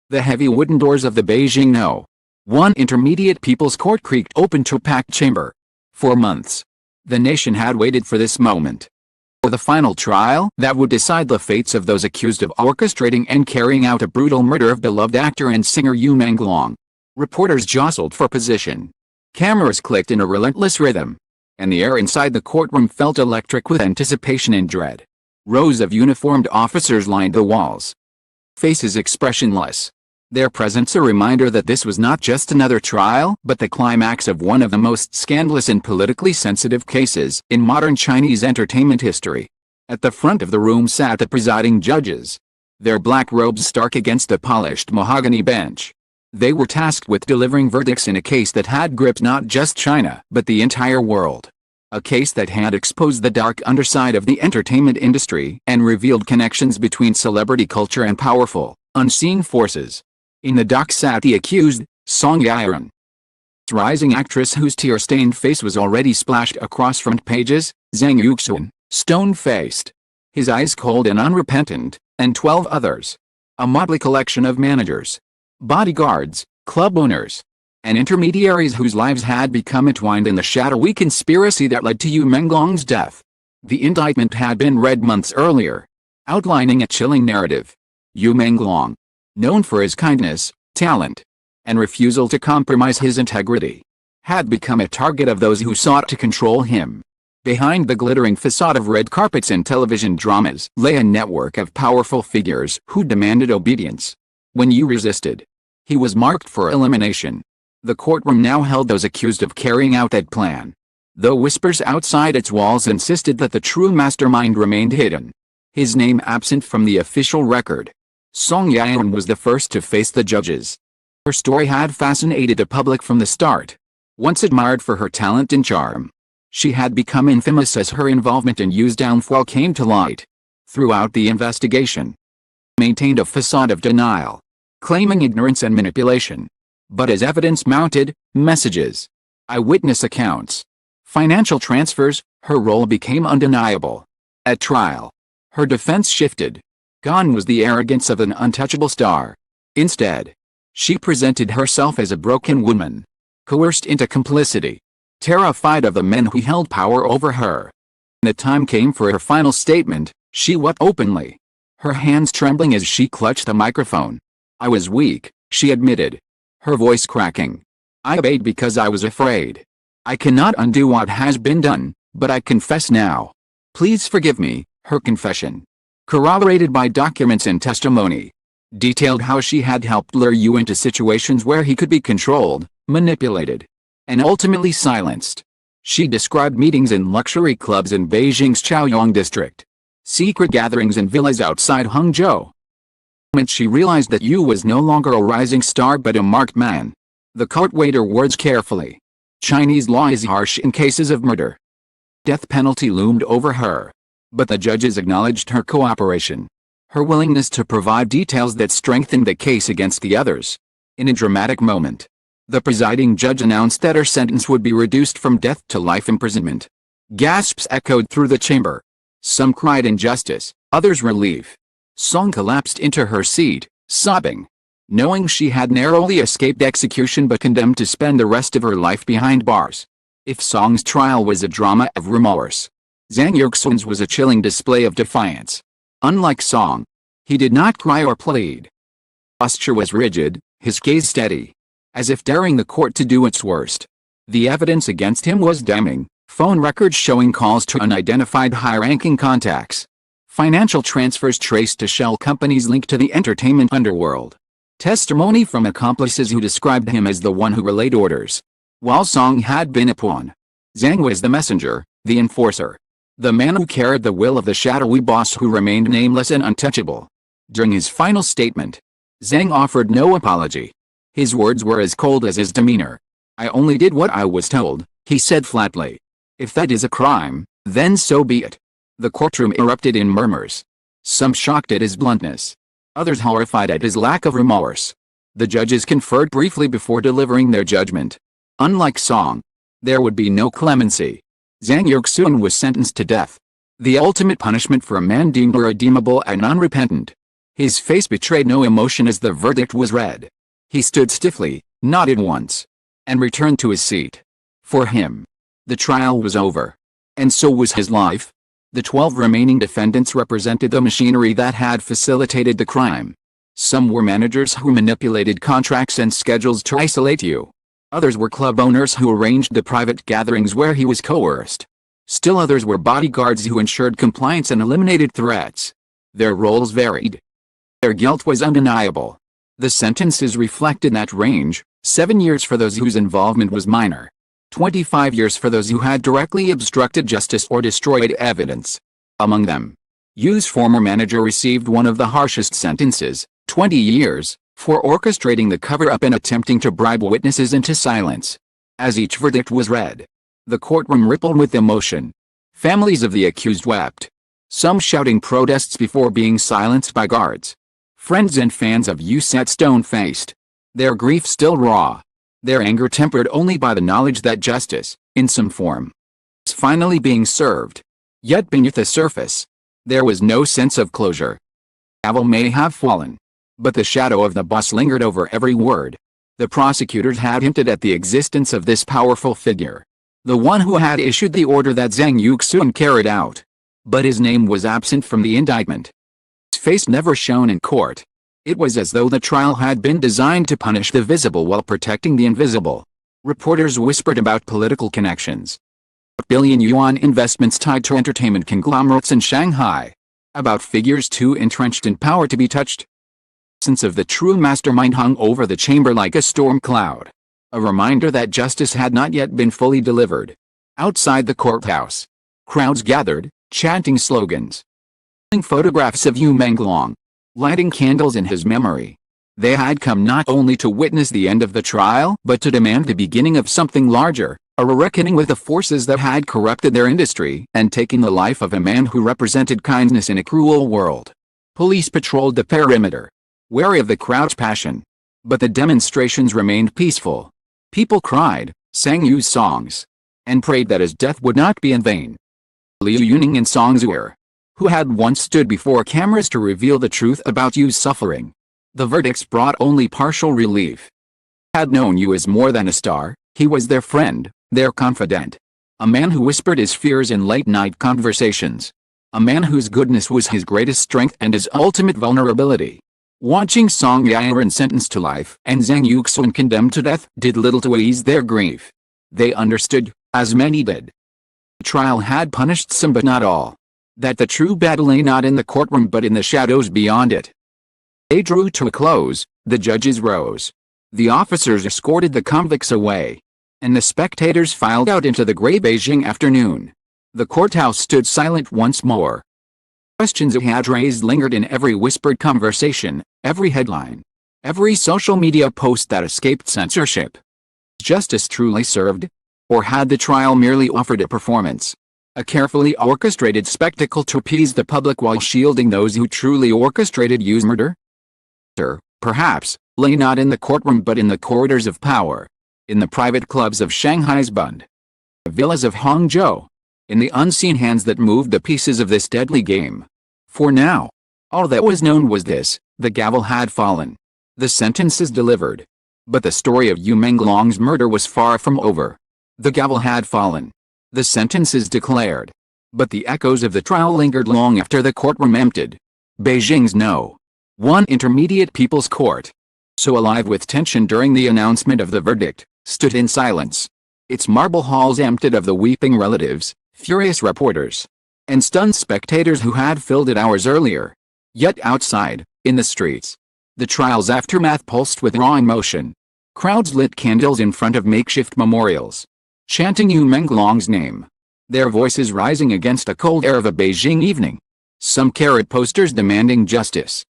The heavy wooden doors of the Beijing No. 1 Intermediate People's Court creaked open to a packed chamber. For months, the nation had waited for this moment. For the final trial that would decide the fates of those accused of orchestrating and carrying out a brutal murder of beloved actor and singer Menglong. Reporters jostled for position. Cameras clicked in a relentless rhythm. And the air inside the courtroom felt electric with anticipation and dread. Rows of uniformed officers lined the walls. Faces expressionless. Their presence a reminder that this was not just another trial, but the climax of one of the most scandalous and politically sensitive cases in modern Chinese entertainment history. At the front of the room sat the presiding judges. Their black robes stark against the polished mahogany bench. They were tasked with delivering verdicts in a case that had gripped not just China, but the entire world. A case that had exposed the dark underside of the entertainment industry and revealed connections between celebrity culture and powerful, unseen forces. In the dock sat the accused, Zhang Yuxuan. Rising actress whose tear-stained face was already splashed across front pages, Zhang Yuxuan, stone-faced. His eyes cold and unrepentant, and 12 others. A motley collection of managers, bodyguards, club owners, and intermediaries whose lives had become entwined in the shadowy conspiracy that led to Menglong's death. The indictment had been read months earlier, outlining a chilling narrative. Menglong, known for his kindness, talent, and refusal to compromise his integrity, had become a target of those who sought to control him. Behind the glittering facade of red carpets and television dramas lay a network of powerful figures who demanded obedience. When you resisted, he was marked for elimination. The courtroom now held those accused of carrying out that plan, though whispers outside its walls insisted that the true mastermind remained hidden. His name absent from the official record. Zhang Yuxuan was the first to face the judges. Her story had fascinated the public from the start. Once admired for her talent and charm, she had become infamous as her involvement in Yu's downfall came to light. Throughout the investigation, maintained a facade of denial, claiming ignorance and manipulation. But as evidence mounted, messages, eyewitness accounts, financial transfers, her role became undeniable. At trial, her defense shifted. Gone was the arrogance of an untouchable star. Instead, she presented herself as a broken woman, coerced into complicity, terrified of the men who held power over her. When the time came for her final statement, she wept openly, her hands trembling as she clutched the microphone. I was weak, she admitted, her voice cracking. I obeyed because I was afraid. I cannot undo what has been done, but I confess now. Please forgive me. Her confession, corroborated by documents and testimony, detailed how she had helped lure Yu into situations where he could be controlled, manipulated, and ultimately silenced. She described meetings in luxury clubs in Beijing's Chaoyang district, secret gatherings in villas outside Hangzhou. When she realized that Yu was no longer a rising star but a marked man, the court weighed her words carefully. Chinese law is harsh in cases of murder. Death penalty loomed over her. But the judges acknowledged her cooperation, her willingness to provide details that strengthened the case against the others. In a dramatic moment, the presiding judge announced that her sentence would be reduced from death to life imprisonment. Gasps echoed through the chamber. Some cried injustice, others relief. Zhang collapsed into her seat, sobbing, knowing she had narrowly escaped execution but condemned to spend the rest of her life behind bars. If Zhang's trial was a drama of remorse, Zhang Yuxuan's was a chilling display of defiance. Unlike Zhang, he did not cry or plead. His posture was rigid, his gaze steady, as if daring the court to do its worst. The evidence against him was damning, phone records showing calls to unidentified high-ranking contacts, financial transfers traced to shell companies linked to the entertainment underworld, testimony from accomplices who described him as the one who relayed orders. While Zhang had been a pawn, Zhang was the messenger, the enforcer. The man who carried the will of the shadowy boss who remained nameless and untouchable. During his final statement, Zhang offered no apology. His words were as cold as his demeanor. I only did what I was told, he said flatly. If that is a crime, then so be it. The courtroom erupted in murmurs. Some shocked at his bluntness, others horrified at his lack of remorse. The judges conferred briefly before delivering their judgment. Unlike Zhang, there would be no clemency. Zhang Yuxuan was sentenced to death, the ultimate punishment for a man deemed irredeemable and unrepentant. His face betrayed no emotion as the verdict was read. He stood stiffly, nodded once, and returned to his seat. For him, the trial was over. And so was his life. The 12 remaining defendants represented the machinery that had facilitated the crime. Some were managers who manipulated contracts and schedules to isolate you. Others were club owners who arranged the private gatherings where he was coerced. Still others were bodyguards who ensured compliance and eliminated threats. Their roles varied. Their guilt was undeniable. The sentences reflected that range: 7 years for those whose involvement was minor, 25 years for those who had directly obstructed justice or destroyed evidence. Among them, Yu's former manager received one of the harshest sentences, 20 years, for orchestrating the cover-up and attempting to bribe witnesses into silence. As each verdict was read, the courtroom rippled with emotion. Families of the accused wept, some shouting protests before being silenced by guards. Friends and fans of Yu sat stone-faced, their grief still raw, their anger tempered only by the knowledge that justice, in some form, was finally being served. Yet beneath the surface, there was no sense of closure. The gavel may have fallen, but the shadow of the boss lingered over every word. The prosecutors had hinted at the existence of this powerful figure, the one who had issued the order that Zhang Yuxuan carried out. But his name was absent from the indictment. His face never shone in court. It was as though the trial had been designed to punish the visible while protecting the invisible. Reporters whispered about political connections, billion-yuan investments tied to entertainment conglomerates in Shanghai, about figures too entrenched in power to be touched. The sense of the true mastermind hung over the chamber like a storm cloud, a reminder that justice had not yet been fully delivered. Outside the courthouse, crowds gathered, chanting slogans, photographs of Yu Menglong, lighting candles in his memory. They had come not only to witness the end of the trial but to demand the beginning of something larger, a reckoning with the forces that had corrupted their industry and taken the life of a man who represented kindness in a cruel world. Police patrolled the perimeter, wary of the crowd's passion. But the demonstrations remained peaceful. People cried, sang Yu's songs, and prayed that his death would not be in vain. Liu Yuning and Song Zuer, who had once stood before cameras to reveal the truth about Yu's suffering. The verdicts brought only partial relief. They had known Yu as more than a star. He was their friend, their confidant. A man who whispered his fears in late-night conversations. A man whose goodness was his greatest strength and his ultimate vulnerability. Watching Song Yiren sentenced to life and Zhang Yuxuan condemned to death did little to ease their grief. They understood, as many did. The trial had punished some but not all. That the true battle lay not in the courtroom but in the shadows beyond it. They drew to a close, the judges rose. The officers escorted the convicts away, and the spectators filed out into the gray Beijing afternoon. The courthouse stood silent once more. Questions it had raised lingered in every whispered conversation, every headline, every social media post that escaped censorship. Was justice truly served? Or had the trial merely offered a performance? A carefully orchestrated spectacle to appease the public while shielding those who truly orchestrated Yu's murder? Perhaps, lay not in the courtroom but in the corridors of power. In the private clubs of Shanghai's Bund, the villas of Hangzhou, in the unseen hands that moved the pieces of this deadly game. For now, all that was known was this: the gavel had fallen. The sentences delivered. But the story of Yu Menglong's murder was far from over. The gavel had fallen. The sentences declared. But the echoes of the trial lingered long after the courtroom emptied. Beijing's No. 1 Intermediate People's Court, so alive with tension during the announcement of the verdict, stood in silence. Its marble halls emptied of the weeping relatives, furious reporters, and stunned spectators who had filled it hours earlier. Yet outside, in the streets, the trial's aftermath pulsed with raw emotion. Crowds lit candles in front of makeshift memorials, chanting Yu Menglong's name, their voices rising against a cold air of a Beijing evening. Some carried posters demanding justice.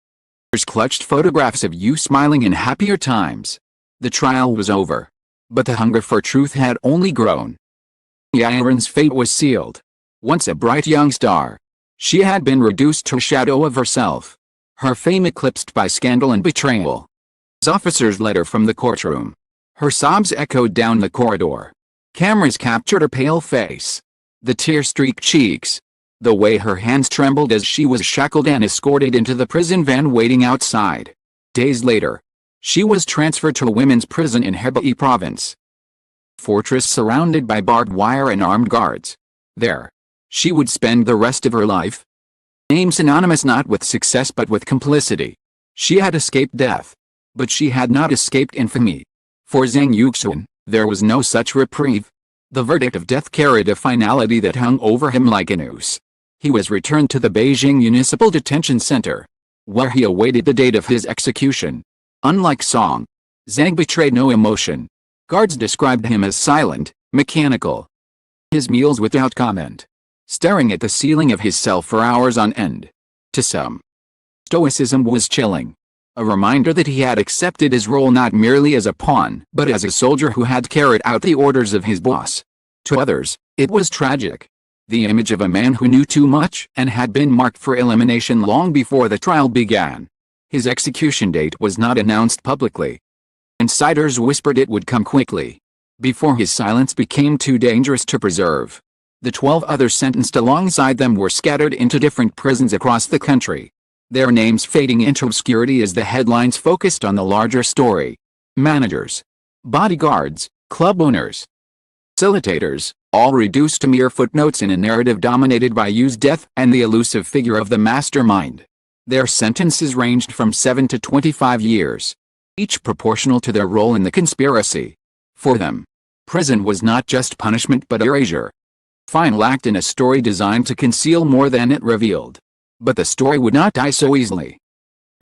Others clutched photographs of Yu smiling in happier times. The trial was over, but the hunger for truth had only grown. Yiren's fate was sealed. Once a bright young star, she had been reduced to a shadow of herself, her fame eclipsed by scandal and betrayal. As officers led her from the courtroom, her sobs echoed down the corridor. Cameras captured her pale face, the tear-streaked cheeks, the way her hands trembled as she was shackled and escorted into the prison van waiting outside. Days later, she was transferred to a women's prison in Hebei province. Fortress surrounded by barbed wire and armed guards. There, she would spend the rest of her life. Name synonymous not with success but with complicity. She had escaped death. But she had not escaped infamy. For Zhang Yuxuan, there was no such reprieve. The verdict of death carried a finality that hung over him like a noose. He was returned to the Beijing Municipal Detention Center, where he awaited the date of his execution. Unlike Zang, Zhang betrayed no emotion. Guards described him as silent, mechanical. His meals without comment. Staring at the ceiling of his cell for hours on end. To some, stoicism was chilling. A reminder that he had accepted his role not merely as a pawn but as a soldier who had carried out the orders of his boss. To others, it was tragic. The image of a man who knew too much and had been marked for elimination long before the trial began. His execution date was not announced publicly. Insiders whispered it would come quickly, before his silence became too dangerous to preserve. The 12 others sentenced alongside them were scattered into different prisons across the country, their names fading into obscurity as the headlines focused on the larger story. Managers, bodyguards, club owners, facilitators, all reduced to mere footnotes in a narrative dominated by Yu's death and the elusive figure of the mastermind. Their sentences ranged from 7 to 25 years, each proportional to their role in the conspiracy. For them, prison was not just punishment but erasure. Final act in a story designed to conceal more than it revealed. But the story would not die so easily.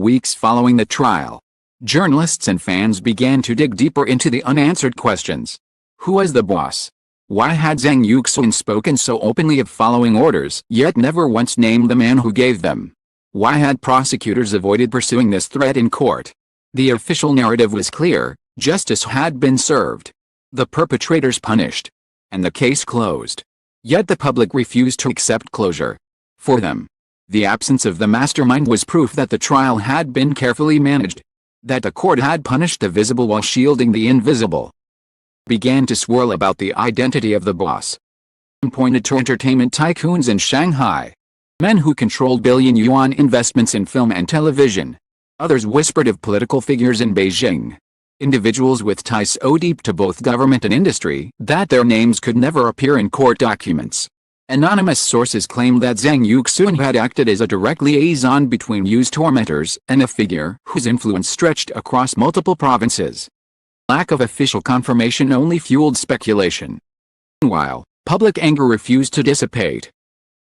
Weeks following the trial, journalists and fans began to dig deeper into the unanswered questions. Who was the boss? Why had Zhang Yuxuan spoken so openly of following orders yet never once named the man who gave them? Why had prosecutors avoided pursuing this threat in court? The official narrative was clear: justice had been served, the perpetrators punished, and the case closed. Yet the public refused to accept closure. For them, the absence of the mastermind was proof that the trial had been carefully managed, that the court had punished the visible while shielding the invisible. Began to swirl about the identity of the boss. Some pointed to entertainment tycoons in Shanghai, men who controlled billion-yuan investments in film and television. Others whispered of political figures in Beijing, individuals with ties so deep to both government and industry that their names could never appear in court documents. Anonymous sources claimed that Zhang Yuxuan had acted as a direct liaison between Yu's tormentors and a figure whose influence stretched across multiple provinces. Lack of official confirmation only fueled speculation. Meanwhile, public anger refused to dissipate.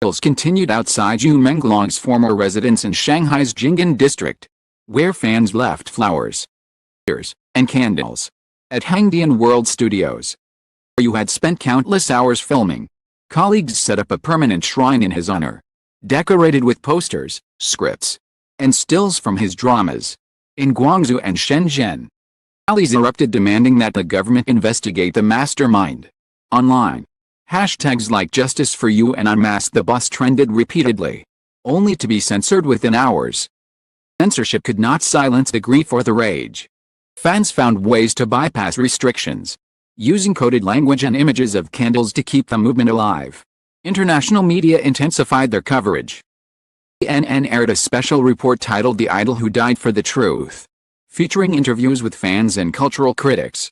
Trials continued outside Yu Menglong's former residence in Shanghai's Jing'an district, where fans left flowers, tears, and candles. At Hangdian World Studios, where Yu had spent countless hours filming, colleagues set up a permanent shrine in his honor, decorated with posters, scripts, and stills from his dramas. In Guangzhou and Shenzhen, rallies erupted demanding that the government investigate the mastermind. Online, hashtags like "Justice for You" and "Unmask the Boss" trended repeatedly, only to be censored within hours. Censorship could not silence the grief or the rage. Fans found ways to bypass restrictions, using coded language and images of candles to keep the movement alive. International media intensified their coverage. CNN aired a special report titled "The Idol Who Died for the Truth," featuring interviews with fans and cultural critics.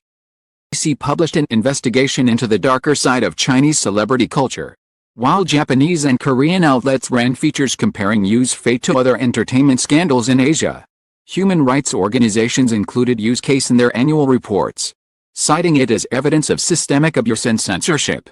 BBC published an investigation into the darker side of Chinese celebrity culture, while Japanese and Korean outlets ran features comparing Yu's fate to other entertainment scandals in Asia. Human rights organizations included Yu's case in their annual reports, citing it as evidence of systemic abuse and censorship.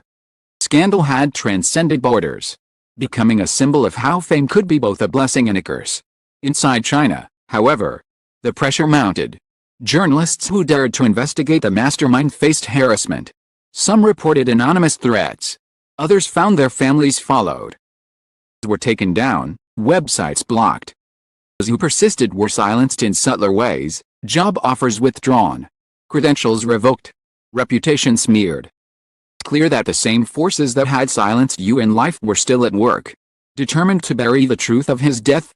Scandal had transcended borders, becoming a symbol of how fame could be both a blessing and a curse. Inside China, however, the pressure mounted. Journalists who dared to investigate the mastermind faced harassment. Some reported anonymous threats. Others found their families followed. Were taken down, websites blocked. Those who persisted were silenced in subtler ways, job offers withdrawn, credentials revoked, reputation smeared. It's clear that the same forces that had silenced Yu in life were still at work, determined to bury the truth of his death.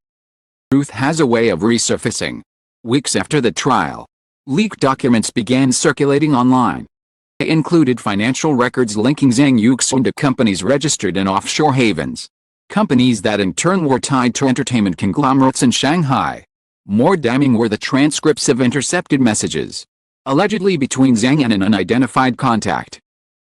Truth has a way of resurfacing. Weeks after the trial, leaked documents began circulating online. They included financial records linking Zhang Yuxuan to companies registered in offshore havens, companies that in turn were tied to entertainment conglomerates in Shanghai. More damning were the transcripts of intercepted messages, allegedly between Zang and an unidentified contact,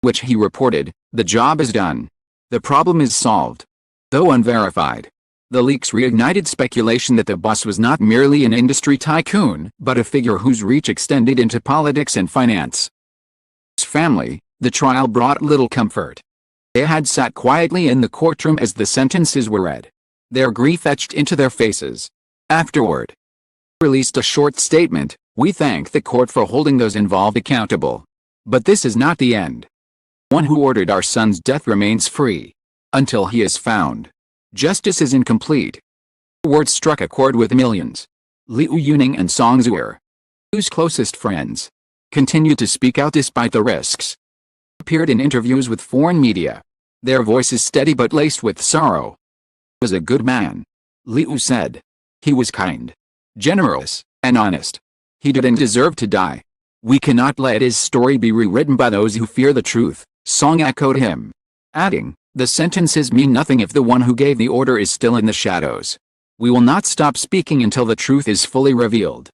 which he reported, "The job is done. The problem is solved." Though unverified, the leaks reignited speculation that the boss was not merely an industry tycoon, but a figure whose reach extended into politics and finance. His family, the trial brought little comfort. They had sat quietly in the courtroom as the sentences were read, their grief etched into their faces. Afterward, released a short statement: "We thank the court for holding those involved accountable. But this is not the end. One who ordered our son's death remains free. Until he is found, justice is incomplete." Words struck a chord with millions. Liu Yuning and Song Zuer, whose closest friends, continued to speak out despite the risks, appeared in interviews with foreign media, their voices steady but laced with sorrow. "He was a good man," Liu said. "He was kind, generous, and honest. He didn't deserve to die. We cannot let his story be rewritten by those who fear the truth," Song echoed him, adding, "The sentences mean nothing if the one who gave the order is still in the shadows. We will not stop speaking until the truth is fully revealed."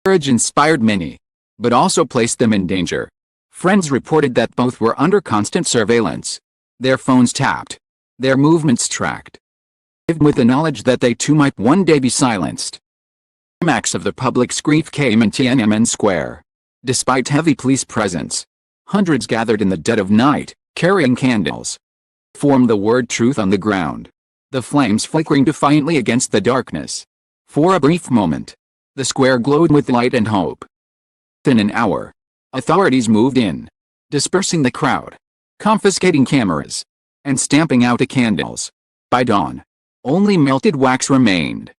Courage inspired many, but also placed them in danger. Friends reported that both were under constant surveillance, their phones tapped, their movements tracked, even with the knowledge that they too might one day be silenced. The climax of the public's grief came in Tiananmen Square. Despite heavy police presence, hundreds gathered in the dead of night, carrying candles, formed the word truth on the ground, the flames flickering defiantly against the darkness. For a brief moment, the square glowed with light and hope. Within an hour, authorities moved in, dispersing the crowd, confiscating cameras, and stamping out the candles. By dawn, only melted wax remained,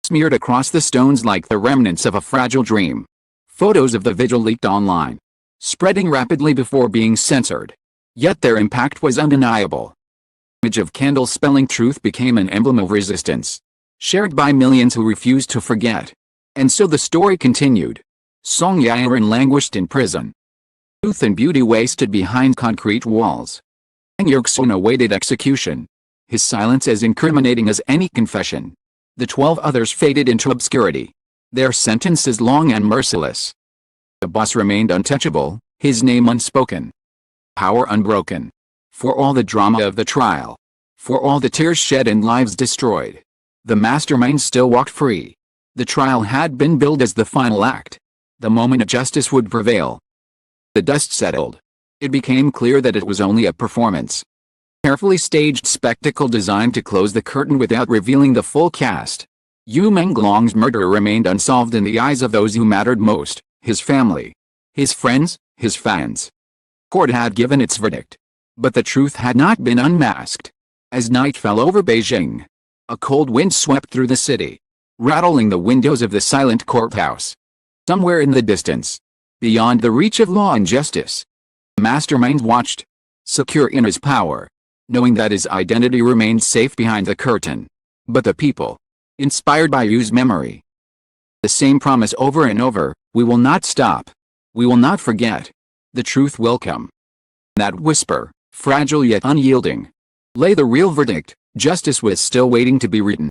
smeared across the stones like the remnants of a fragile dream. Photos of the vigil leaked online, spreading rapidly before being censored. Yet their impact was undeniable. The image of candles spelling truth became an emblem of resistance, shared by millions who refused to forget. And so the story continued. Song Yiren languished in prison. Youth and beauty wasted behind concrete walls. Zhang Yuxuan awaited execution, his silence as incriminating as any confession. The 12 others faded into obscurity, their sentences long and merciless. The boss remained untouchable, his name unspoken, power unbroken. For all the drama of the trial, for all the tears shed and lives destroyed, the mastermind still walked free. The trial had been billed as the final act, the moment of justice would prevail. The dust settled. It became clear that it was only a performance, carefully staged spectacle designed to close the curtain without revealing the full cast. Menglong's murder remained unsolved in the eyes of those who mattered most: his family, his friends, his fans. The court had given its verdict, but the truth had not been unmasked. As night fell over Beijing, a cold wind swept through the city, rattling the windows of the silent courthouse. Somewhere in the distance, beyond the reach of law and justice, the mastermind watched, secure in his power, knowing that his identity remained safe behind the curtain. But the people, inspired by Yu's memory, the same promise over and over: "We will not stop. We will not forget. The truth will come." That whisper, fragile yet unyielding, lay the real verdict. Justice was still waiting to be written.